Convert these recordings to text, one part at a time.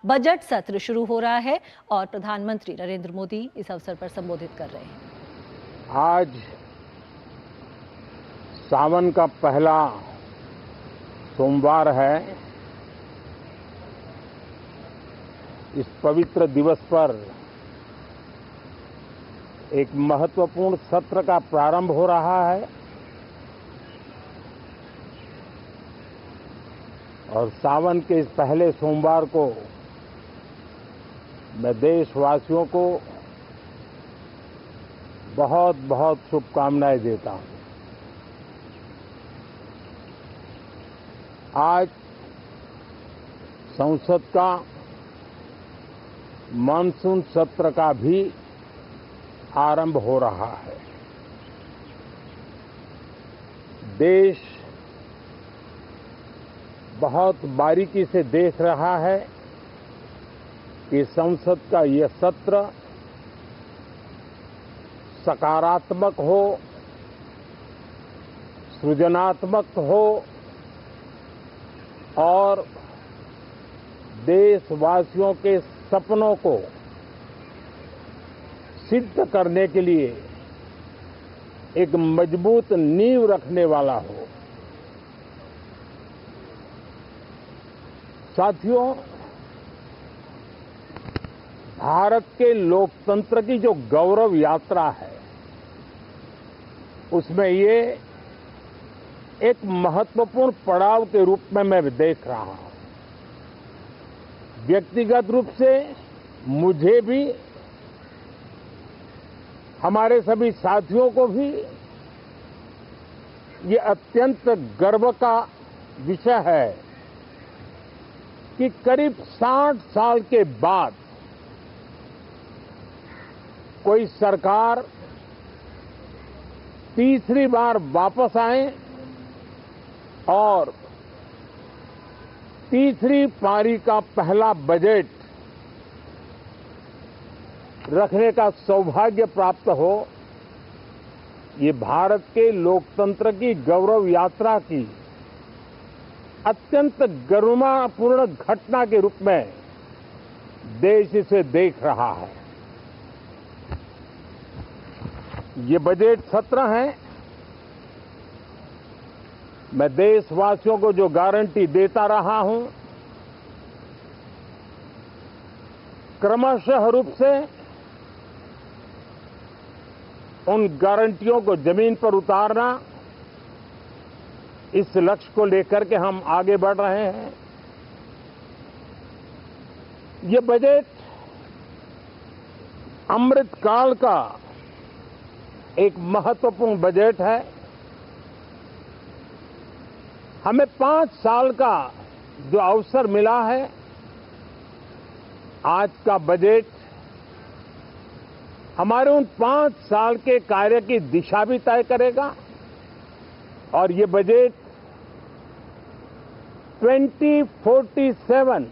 Budget सत्र शुरू हो रहा है और प्रधानमंत्री नरेंद्र मोदी इस अवसर पर संबोधित कर रहे हैं। आज सावन का पहला सोमवार है। इस पवित्र दिवस पर एक महत्वपूर्ण सत्र का प्रारंभ हो रहा है और सावन के इस पहले सोमवार को मैं देशवासियों को बहुत बहुत शुभकामनाएं देता हूं। आज संसद का मानसून सत्र का भी आरंभ हो रहा है। देश बहुत बारीकी से देख रहा है कि संसद का यह सत्र सकारात्मक हो, सृजनात्मक हो और देशवासियों के सपनों को सिद्ध करने के लिए एक मजबूत नींव रखने वाला हो। साथियों, भारत के लोकतंत्र की जो गौरव यात्रा है उसमें ये एक महत्वपूर्ण पड़ाव के रूप में मैं देख रहा हूं। व्यक्तिगत रूप से मुझे भी, हमारे सभी साथियों को भी ये अत्यंत गर्व का विषय है कि करीब 60 साल के बाद कोई सरकार तीसरी बार वापस आए और तीसरी पारी का पहला बजट रखने का सौभाग्य प्राप्त हो। ये भारत के लोकतंत्र की गौरव यात्रा की अत्यंत गरिमापूर्ण घटना के रूप में देश इसे देख रहा है। ये बजट सत्र है। मैं देशवासियों को जो गारंटी देता रहा हूं, क्रमशः रूप से उन गारंटियों को जमीन पर उतारना, इस लक्ष्य को लेकर के हम आगे बढ़ रहे हैं। ये बजट अमृतकाल का एक महत्वपूर्ण बजट है। हमें 5 साल का जो अवसर मिला है, आज का बजट हमारे उन 5 साल के कार्य की दिशा भी तय करेगा और ये बजट 2047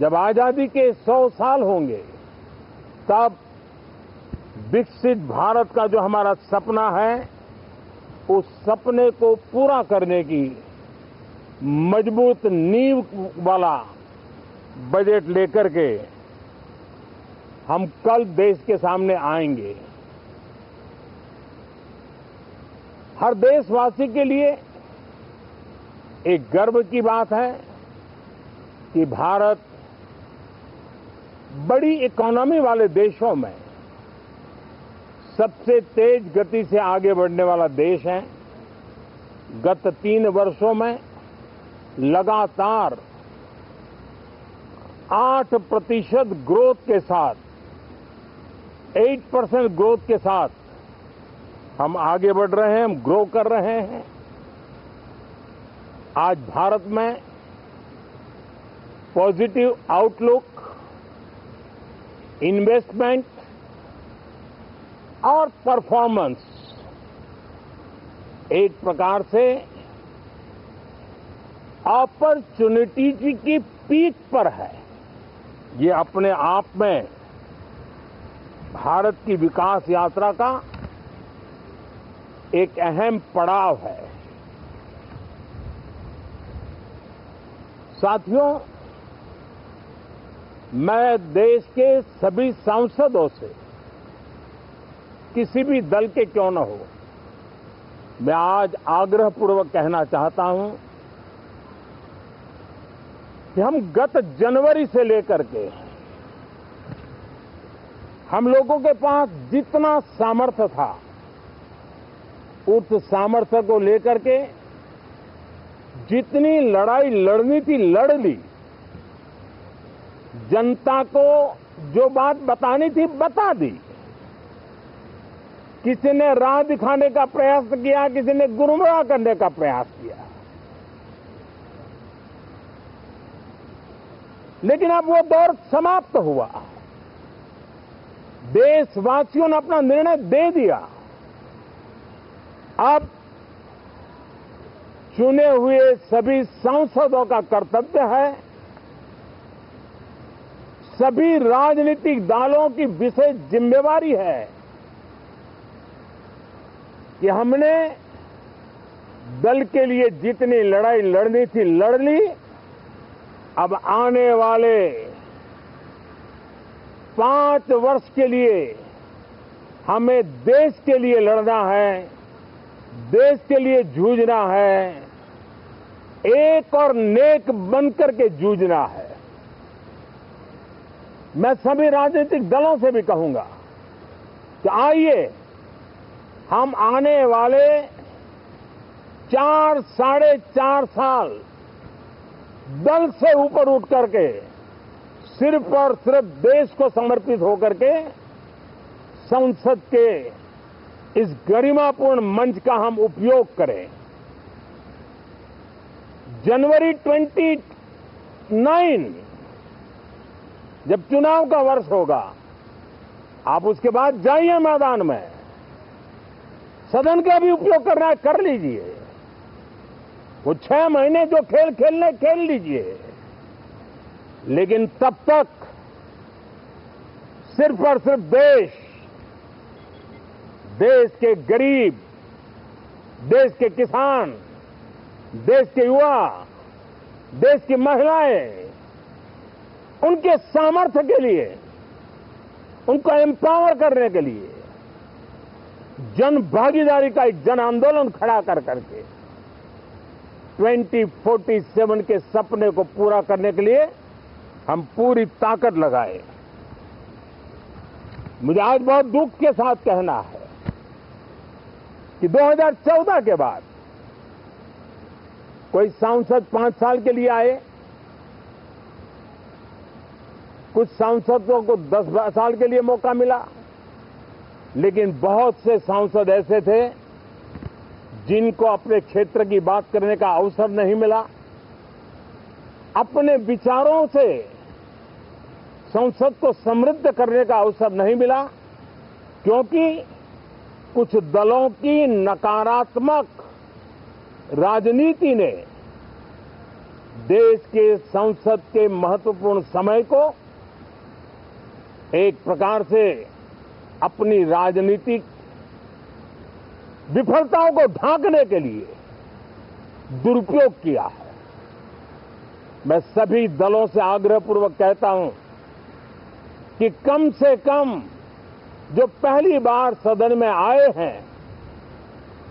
जब आजादी के 100 साल होंगे तब विकसित भारत का जो हमारा सपना है उस सपने को पूरा करने की मजबूत नींव वाला बजट लेकर के हम कल देश के सामने आएंगे। हर देशवासी के लिए एक गर्व की बात है कि भारत बड़ी इकोनॉमी वाले देशों में सबसे तेज गति से आगे बढ़ने वाला देश है। गत 3 वर्षों में लगातार 8% ग्रोथ के साथ, 8% ग्रोथ के साथ हम आगे बढ़ रहे हैं, हम ग्रो कर रहे हैं। आज भारत में पॉजिटिव आउटलुक, इन्वेस्टमेंट और परफॉर्मेंस एक प्रकार से अपॉर्चुनिटी की पीक पर है। ये अपने आप में भारत की विकास यात्रा का एक अहम पड़ाव है। साथियों, मैं देश के सभी सांसदों से, किसी भी दल के क्यों न हो, मैं आज आग्रहपूर्वक कहना चाहता हूं कि हम गत जनवरी से लेकर के हम लोगों के पास जितना सामर्थ्य था, उस सामर्थ्य को लेकर के जितनी लड़ाई लड़नी थी लड़ ली। जनता को जो बात बतानी थी बता दी। किसी ने राह दिखाने का प्रयास किया, किसी ने गुमराह करने का प्रयास किया, लेकिन अब वो दौर समाप्त हुआ। देशवासियों ने अपना निर्णय दे दिया। अब चुने हुए सभी सांसदों का कर्तव्य है, सभी राजनीतिक दलों की विशेष जिम्मेवारी है कि हमने दल के लिए जितनी लड़ाई लड़नी थी लड़ ली। अब आने वाले 5 वर्ष के लिए हमें देश के लिए लड़ना है, देश के लिए जूझना है, एक और नेक बनकर के जूझना है। मैं सभी राजनीतिक दलों से भी कहूंगा कि आइए हम आने वाले 4 साढ़े 4 साल दल से ऊपर उठ करके सिर्फ और सिर्फ देश को समर्पित होकर के संसद के इस गरिमापूर्ण मंच का हम उपयोग करें। जनवरी 29 जब चुनाव का वर्ष होगा, आप उसके बाद जाइए मैदान में, सदन का भी उपयोग करना है कर लीजिए। वो 6 महीने जो खेल खेलने खेल लीजिए, लेकिन तब तक सिर्फ और सिर्फ देश के गरीब, देश के किसान, देश के युवा, देश की महिलाएं, उनके सामर्थ्य के लिए, उनको एम्पावर करने के लिए जन भागीदारी का एक जन आंदोलन खड़ा कर करके 2047 के सपने को पूरा करने के लिए हम पूरी ताकत लगाए। मुझे आज बहुत दुख के साथ कहना है कि 2014 के बाद कोई सांसद 5 साल के लिए आए, कुछ सांसदों को 10 साल के लिए मौका मिला, लेकिन बहुत से सांसद ऐसे थे जिनको अपने क्षेत्र की बात करने का अवसर नहीं मिला, अपने विचारों से संसद को समृद्ध करने का अवसर नहीं मिला, क्योंकि कुछ दलों की नकारात्मक राजनीति ने देश के संसद के महत्वपूर्ण समय को एक प्रकार से अपनी राजनीतिक विफलताओं को ढांकने के लिए दुरुपयोग किया है। मैं सभी दलों से आग्रहपूर्वक कहता हूं कि कम से कम जो पहली बार सदन में आए हैं,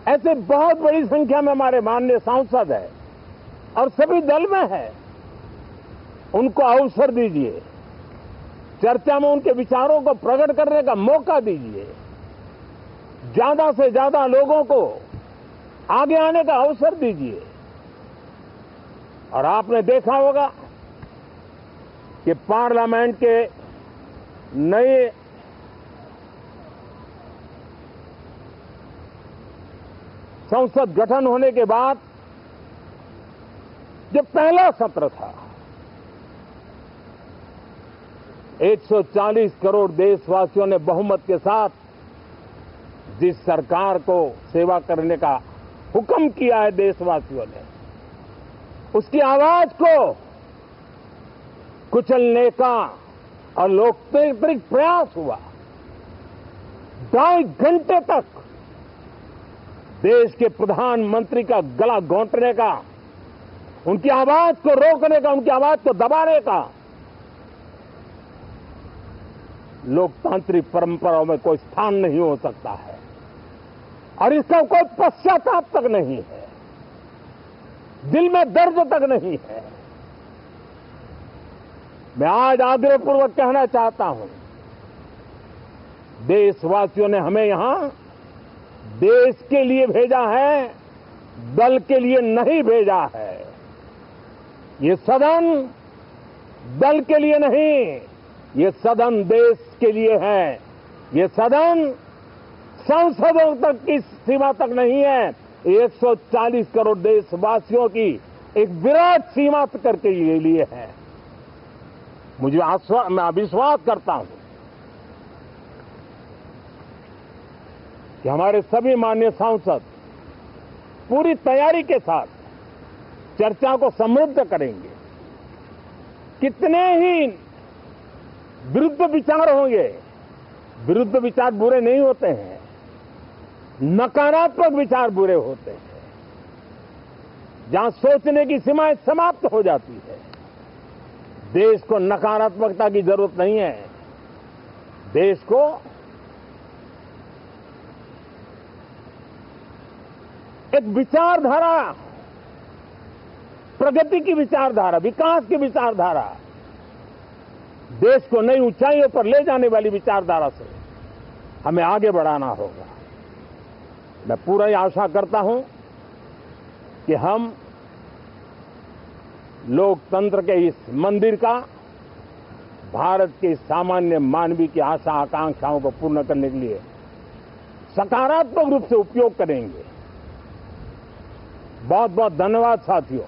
ऐसे बहुत बड़ी संख्या में हमारे माननीय सांसद हैं और सभी दल में हैं, उनको अवसर दीजिए, चर्चा में उनके विचारों को प्रकट करने का मौका दीजिए, ज्यादा से ज्यादा लोगों को आगे आने का अवसर दीजिए। और आपने देखा होगा कि पार्लियामेंट के नए संसद गठन होने के बाद जो पहला सत्र था, 140 करोड़ देशवासियों ने बहुमत के साथ जिस सरकार को सेवा करने का हुक्म किया है देशवासियों ने, उसकी आवाज को कुचलने का और लोकतांत्रिक प्रयास हुआ। 2.5 घंटे तक देश के प्रधानमंत्री का गला घोंटने का, उनकी आवाज को रोकने का, उनकी आवाज को दबाने का लोकतांत्रिक परंपराओं में कोई स्थान नहीं हो सकता है और इसका कोई पश्चाताप तक नहीं है, दिल में दर्द तक नहीं है। मैं आज आग्रहपूर्वक कहना चाहता हूं, देशवासियों ने हमें यहां देश के लिए भेजा है, दल के लिए नहीं भेजा है। ये सदन दल के लिए नहीं, ये सदन देश के लिए है। ये सदन संसदों तक की सीमा तक नहीं है, 140 करोड़ देशवासियों की एक विराट सीमा करके ये लिए है। मैं विश्वास करता हूं कि हमारे सभी माननीय सांसद पूरी तैयारी के साथ चर्चा को समृद्ध करेंगे। कितने ही विरुद्ध विचार होंगे, विरुद्ध विचार बुरे नहीं होते हैं, नकारात्मक विचार बुरे होते हैं। जहां सोचने की सीमाएं समाप्त हो जाती है, देश को नकारात्मकता की जरूरत नहीं है। देश को एक विचारधारा, प्रगति की विचारधारा, विकास की विचारधारा, देश को नई ऊंचाइयों पर ले जाने वाली विचारधारा से हमें आगे बढ़ाना होगा। मैं पूरी आशा करता हूं कि हम लोकतंत्र के इस मंदिर का भारत के सामान्य मानवीय की आशा आकांक्षाओं को पूर्ण करने के लिए सकारात्मक रूप से उपयोग करेंगे। बहुत बहुत धन्यवाद साथियों।